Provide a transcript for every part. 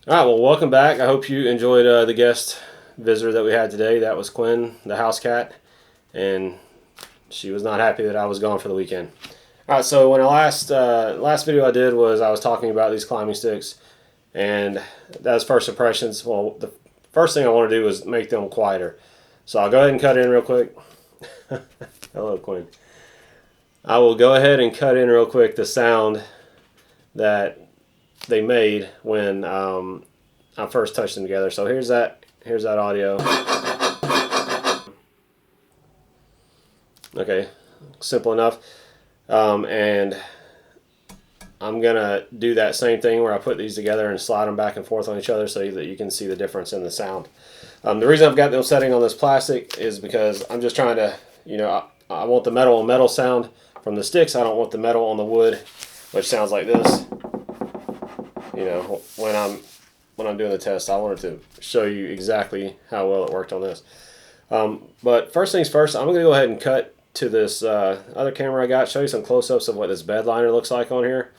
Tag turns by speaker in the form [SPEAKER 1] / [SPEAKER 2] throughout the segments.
[SPEAKER 1] All right, well, welcome back. I hope you enjoyed the guest visitor that we had today. That was Quinn, the house cat, and she was not happy that I was gone for the weekend. All right, so when I last video I did was I was talking about these climbing sticks, and that was first impressions. Well, the first thing I want to do is make them quieter. So I'll go ahead and cut in real quick. Hello, Quinn. I will go ahead and cut in real quick the sound that they made when I first touched them together. So here's that audio. Okay, simple enough. And I'm gonna do that same thing where I put these together and slide them back and forth on each other so that you can see the difference in the sound. The reason I've got them setting on this plastic is because I'm just trying to, I want the metal on metal sound from the sticks. I don't want the metal on the wood, which sounds like this. When I'm doing the test, I wanted to show you exactly how well it worked on this. But first things first, I'm going to go ahead and cut to this other camera I got, show you some close-ups of what this Bedliner looks like on here.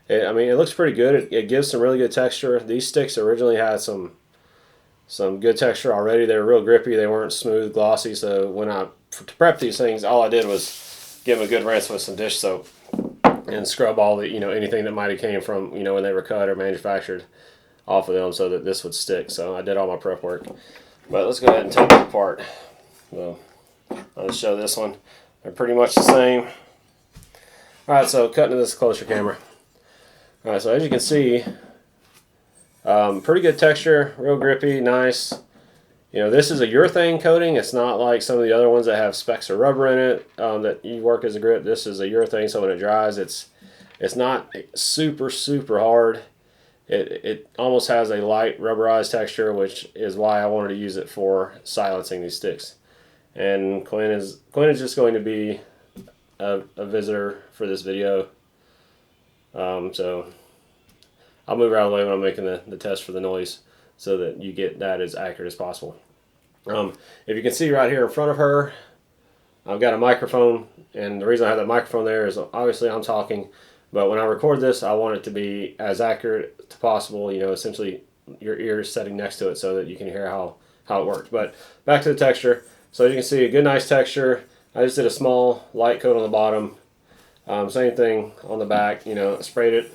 [SPEAKER 1] It looks pretty good. It gives some really good texture. These sticks originally had some good texture already. They were real grippy. They weren't smooth, glossy. So to prep these things, all I did was give them a good rinse with some dish soap and scrub all the anything that might have came from when they were cut or manufactured off of them so that this would stick. So I did all my prep work. But let's go ahead and take it apart. So I'll just show this one. They're pretty much the same. Alright, so cutting to this closer camera. Alright, so as you can see, pretty good texture, real grippy, nice. This is a urethane coating. It's not like some of the other ones that have specks of rubber in it that you work as a grip. This is a urethane, so when it dries, it's not super hard. It almost has a light rubberized texture, which is why I wanted to use it for silencing these sticks. And Quinn is just going to be a visitor for this video. So I'll move her out of the way when I'm making the test for the noise so that you get that as accurate as possible. If you can see right here in front of her, I've got a microphone, and the reason I have that microphone there is obviously I'm talking, but when I record this, I want it to be as accurate as possible. Essentially your ear is sitting next to it so that you can hear how it works. But back to the texture. So you can see a good nice texture. I just did a small light coat on the bottom. Same thing on the back. Sprayed it.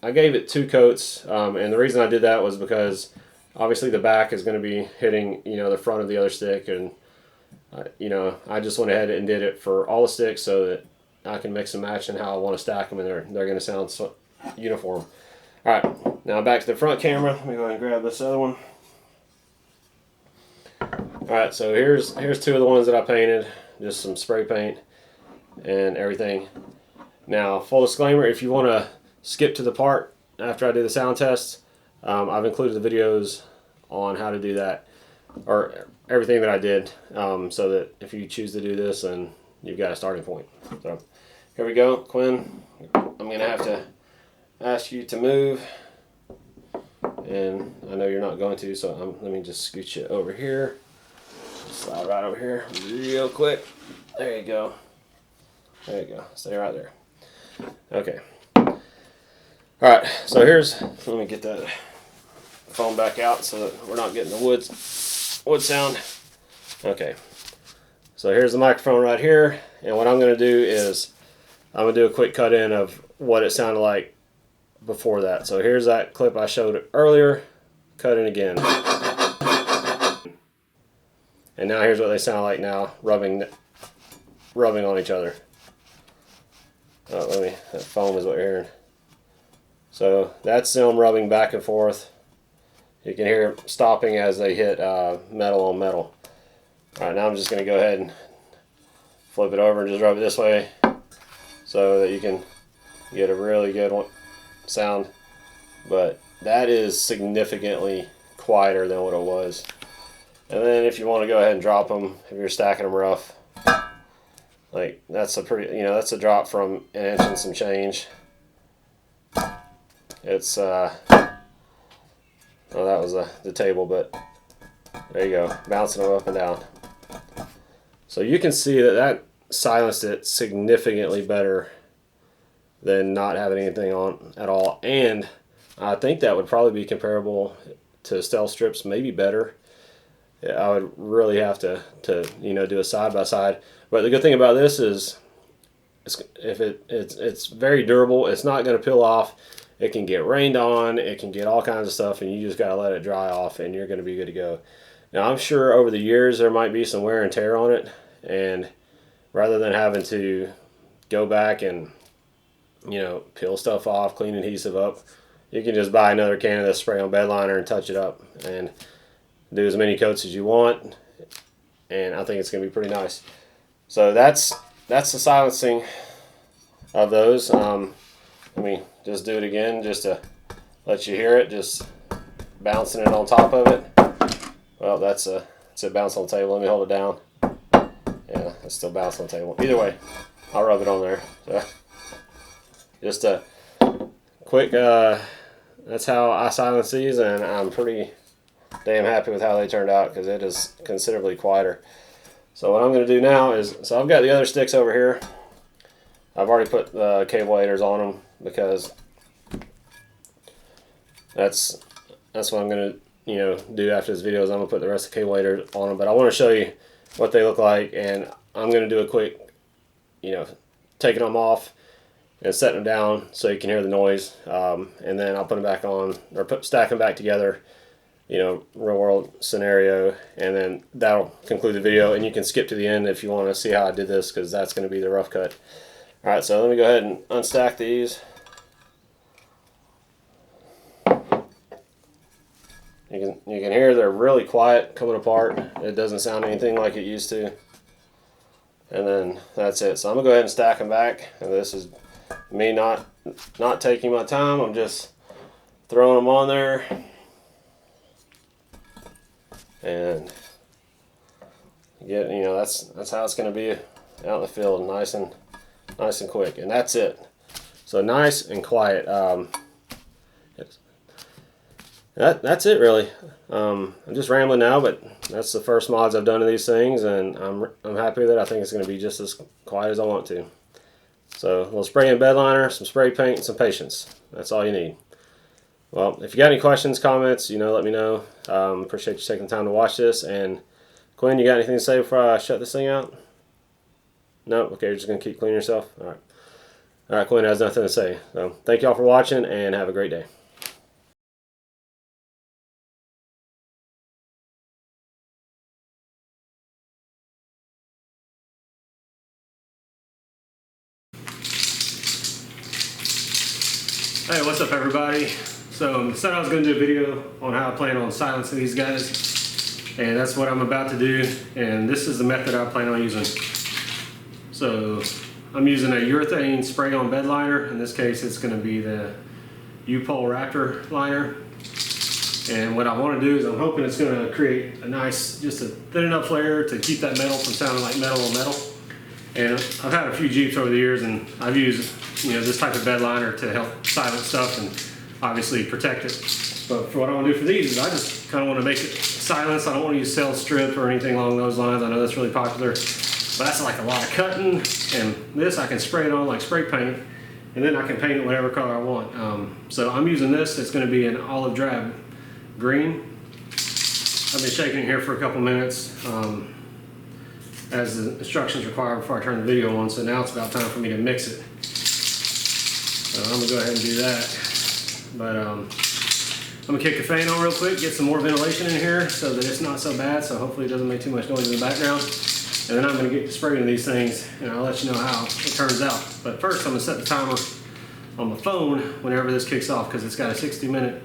[SPEAKER 1] I gave it 2 coats, and the reason I did that was because obviously the back is going to be hitting the front of the other stick, and I just went ahead and did it for all the sticks so that I can mix and match in how I want to stack them, and they're going to sound uniform. All right, now back to the front camera. Let me go ahead and grab this other one. All right, so here's 2 of the ones that I painted, just some spray paint and everything. Now, full disclaimer, if you want to skip to the part after I do the sound test, I've included the videos on how to do that, or everything that I did, so that if you choose to do this, then you've got a starting point. So here we go, Quinn. I'm going to have to ask you to move, and I know you're not going to, so let me just scoot you over here. Slide right over here real quick. There you go. There you go. Stay right there. Okay. Alright, so let me get that phone back out so that we're not getting the wood sound. Okay. So here's the microphone right here, and what I'm going to do is I'm going to do a quick cut in of what it sounded like before that. So here's that clip I showed earlier, cut in again. And now here's what they sound like now, rubbing on each other. Oh, that foam is what you're hearing. So that's them rubbing back and forth. You can hear it stopping as they hit metal on metal. Alright, now I'm just going to go ahead and flip it over and just rub it this way so that you can get a really good sound. But that is significantly quieter than what it was. And then if you want to go ahead and drop them, if you're stacking them rough, like that's a drop from 1 inch and some change. It's well, that was the table, but there you go, bouncing them up and down. So you can see that silenced it significantly better than not having anything on at all, and I think that would probably be comparable to stealth strips, maybe better. I would really have to do a side by side. But the good thing about this is it's very durable. It's not going to peel off. It can get rained on. It can get all kinds of stuff, and you just got to let it dry off, and you're going to be good to go. Now, I'm sure over the years there might be some wear and tear on it, and rather than having to go back and peel stuff off, clean adhesive up, you can just buy another can of this spray on Bedliner and touch it up and do as many coats as you want, and I think it's going to be pretty nice. So that's the silencing of those. Let me just do it again just to let you hear it, just bouncing it on top of it. Well, that's it bounced on the table. Let me hold it down. Yeah, it's still bounced on the table. Either way, I'll rub it on there. So just a quick, that's how I silence these, and I'm pretty damn happy with how they turned out because it is considerably quieter. So what I'm going to do now is, so I've got the other sticks over here. I've already put the cable aiders on them because that's what I'm going to do after this video is I'm going to put the rest of the cable aiders on them. But I want to show you what they look like, and I'm going to do a quick, taking them off and setting them down so you can hear the noise, and then I'll put them back on, or stack them back together, real world scenario, and then that'll conclude the video, and you can skip to the end if you want to see how I did this, because that's going to be the rough cut. Alright, so let me go ahead and unstack these. You can hear they're really quiet coming apart. It doesn't sound anything like it used to. And then that's it. So I'm going to go ahead and stack them back, and this is me not taking my time. I'm just throwing them on there, and that's how it's going to be out in the field, nice and quick, and that's it. So nice and quiet. That's it really. I'm just rambling now, but that's the first mods I've done to these things, and I'm happy with it. I think it's going to be just as quiet as I want to. So a little spray and Bedliner, some spray paint, and some patience. That's all you need. Well, if you got any questions, comments, let me know. Appreciate you taking the time to watch this. And Quinn, you got anything to say before I shut this thing out? No? Okay, you're just going to keep cleaning yourself? Alright. Alright, Quinn has nothing to say. So thank you all for watching, and have a great day. Hey, what's up everybody? So I said I was going to do a video on how I plan on silencing these guys, and that's what I'm about to do, and this is the method I plan on using. So I'm using a urethane spray on bed liner. In this case it's going to be the U-POL Raptor liner, and what I want to do is I'm hoping it's going to create a nice, just a thin enough layer to keep that metal from sounding like metal on metal. And I've had a few Jeeps over the years, and I've used this type of bed liner to help silence stuff and obviously protect it. But for what I want to do for these is I just kind of want to make it silence. I don't want to use cell strip or anything along those lines. I know that's really popular, but that's like a lot of cutting. And this I can spray it on like spray paint, and then I can paint it whatever color I want. So I'm using this. It's going to be an olive drab green. I've been shaking it here for a couple minutes as the instructions require before I turn the video on. So now it's about time for me to mix it. So I'm going to go ahead and do that. But I'm going to kick the fan on real quick, get some more ventilation in here so that it's not so bad, so hopefully it doesn't make too much noise in the background. And then I'm going to get to spraying these things, and I'll let you know how it turns out. But first I'm going to set the timer on my phone whenever this kicks off, because it's got a 60-minute,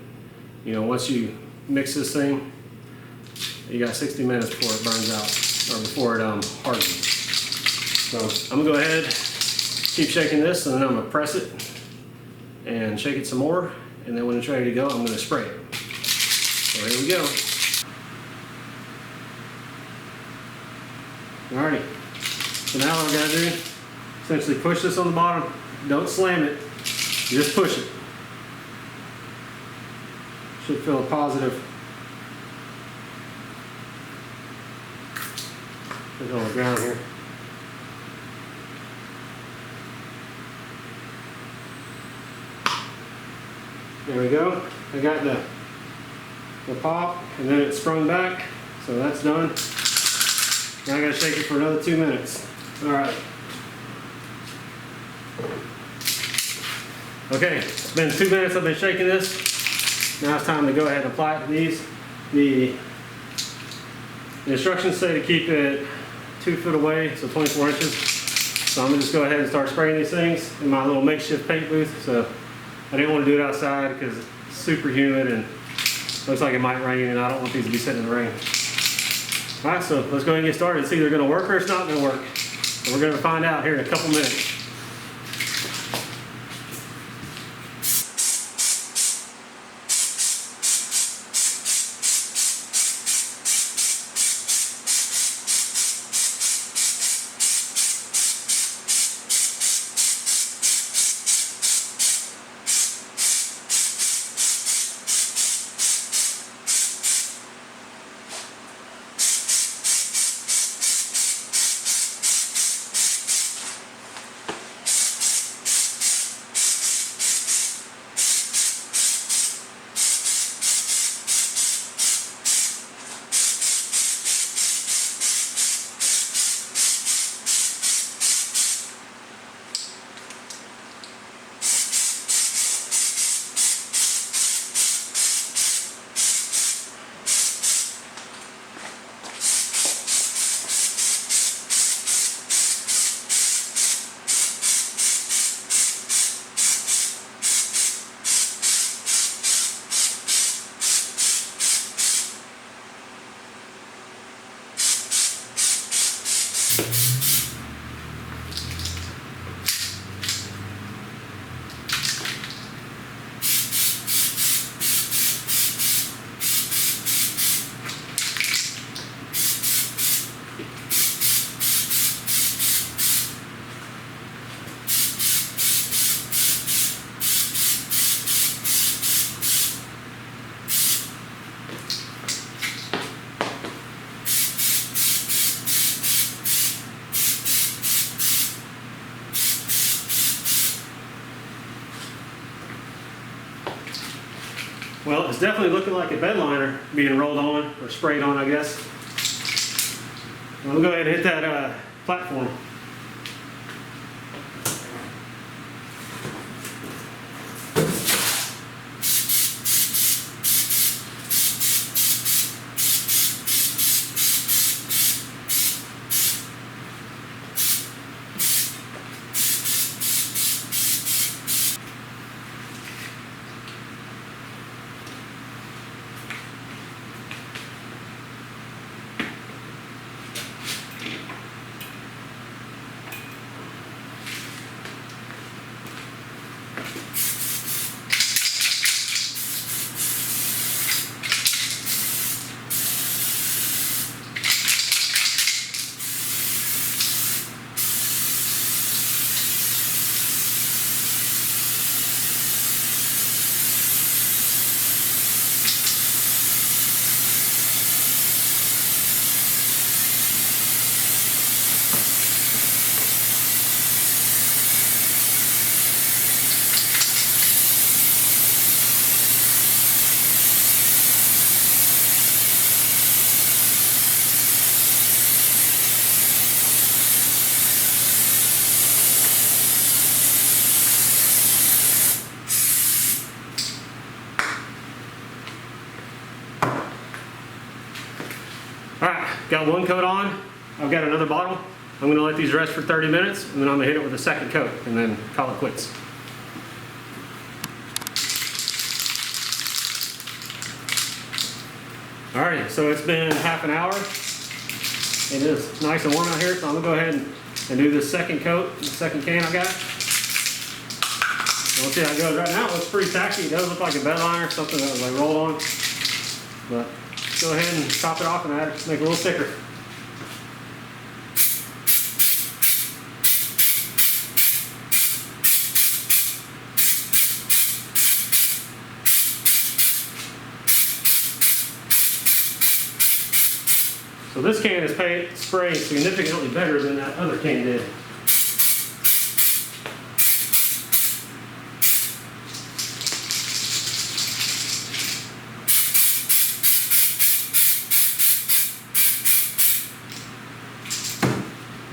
[SPEAKER 1] once you mix this thing, you got 60 minutes before it burns out, or before it hardens. So I'm going to go ahead, keep shaking this, and then I'm going to press it and shake it some more, and then when it's ready to go, I'm going to spray it. So here we go. Alrighty, so now what I'm going to do, essentially push this on the bottom. Don't slam it, just push it. Should feel a positive. Put it on the ground here. There we go. I got the pop, and then it sprung back, so that's done. Now I gotta shake it for another 2 minutes. All right. Okay, it's been 2 minutes I've been shaking this. Now it's time to go ahead and apply it to these. The instructions say to keep it 2 foot away, so 24 inches. So I'm gonna just go ahead and start spraying these things in my little makeshift paint booth. So I didn't want to do it outside because it's super humid and looks like it might rain, and I don't want these to be sitting in the rain. All right, so let's go ahead and get started. It's either gonna work or it's not gonna work. And we're gonna find out here in a couple minutes. Well, it's definitely looking like a bedliner being rolled on, or sprayed on, I guess. We'll go ahead and hit that platform. All right, got one coat on. I've got another bottle. I'm gonna let these rest for 30 minutes, and then I'm gonna hit it with a second coat, and then call it quits. All right, so it's been half an hour. It is nice and warm out here, so I'm gonna go ahead and do this second coat, the second can I got. We'll see how it goes. Right now it looks pretty tacky. It does look like a bedliner, something that was like rolled on. But go ahead and top it off and add it, make it a little thicker. So this can is spraying significantly better than that other can did.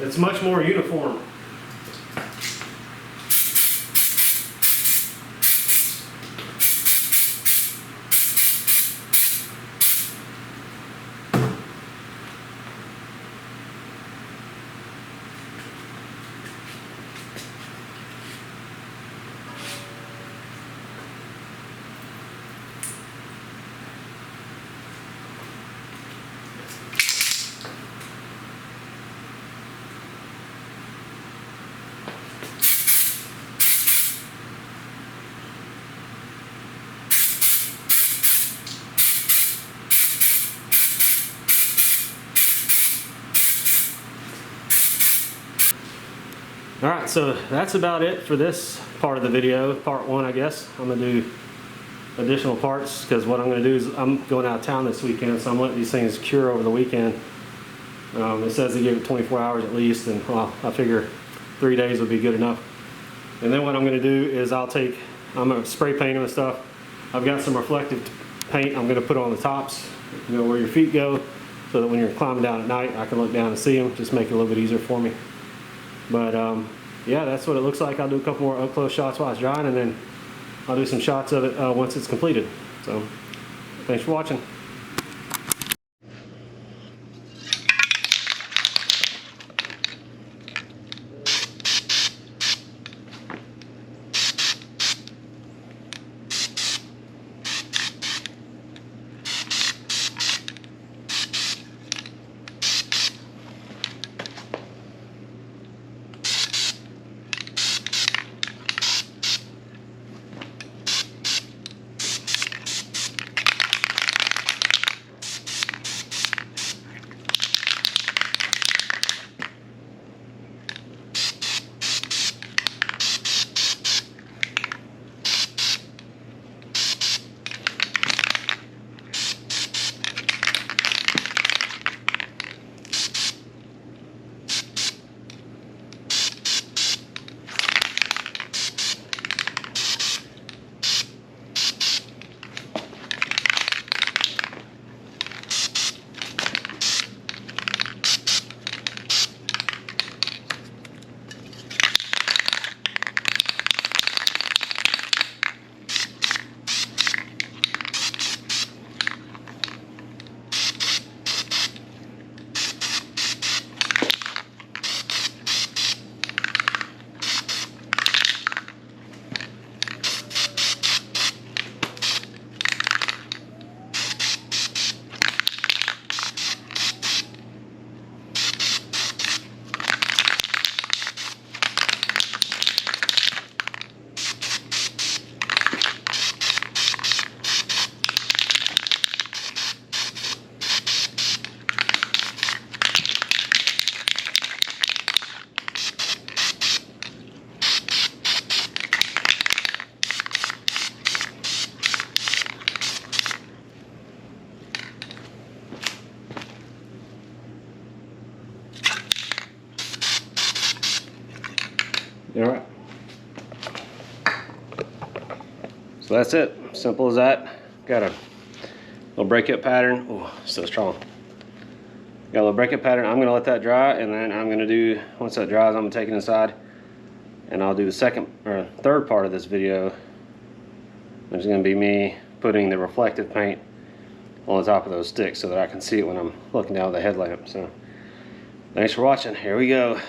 [SPEAKER 1] it's much more uniform. Alright, so that's about it for this part of the video, part one I guess. I'm going to do additional parts because what I'm going to do is I'm going out of town this weekend, so I'm letting these things cure over the weekend. It says they give it 24 hours at least, and well, I figure 3 days would be good enough. And then what I'm going to do is I'm going to spray paint them and stuff. I've got some reflective paint I'm going to put on the tops, you know, where your feet go, so that when you're climbing down at night I can look down and see them, just make it a little bit easier for me. But yeah, that's what it looks like. I'll do a couple more up close shots while it's drying, and then I'll do some shots of it once it's completed. So thanks for watching. All right. So that's it. Simple as that. Got a little breakup pattern. Oh, so strong. Got a little breakup pattern. I'm gonna let that dry, and then I'm gonna do, once that dries, I'm gonna take it inside, and I'll do the second or third part of this video, which is gonna be me putting the reflective paint on the top of those sticks so that I can see it when I'm looking down with the headlamp. So thanks for watching. Here we go.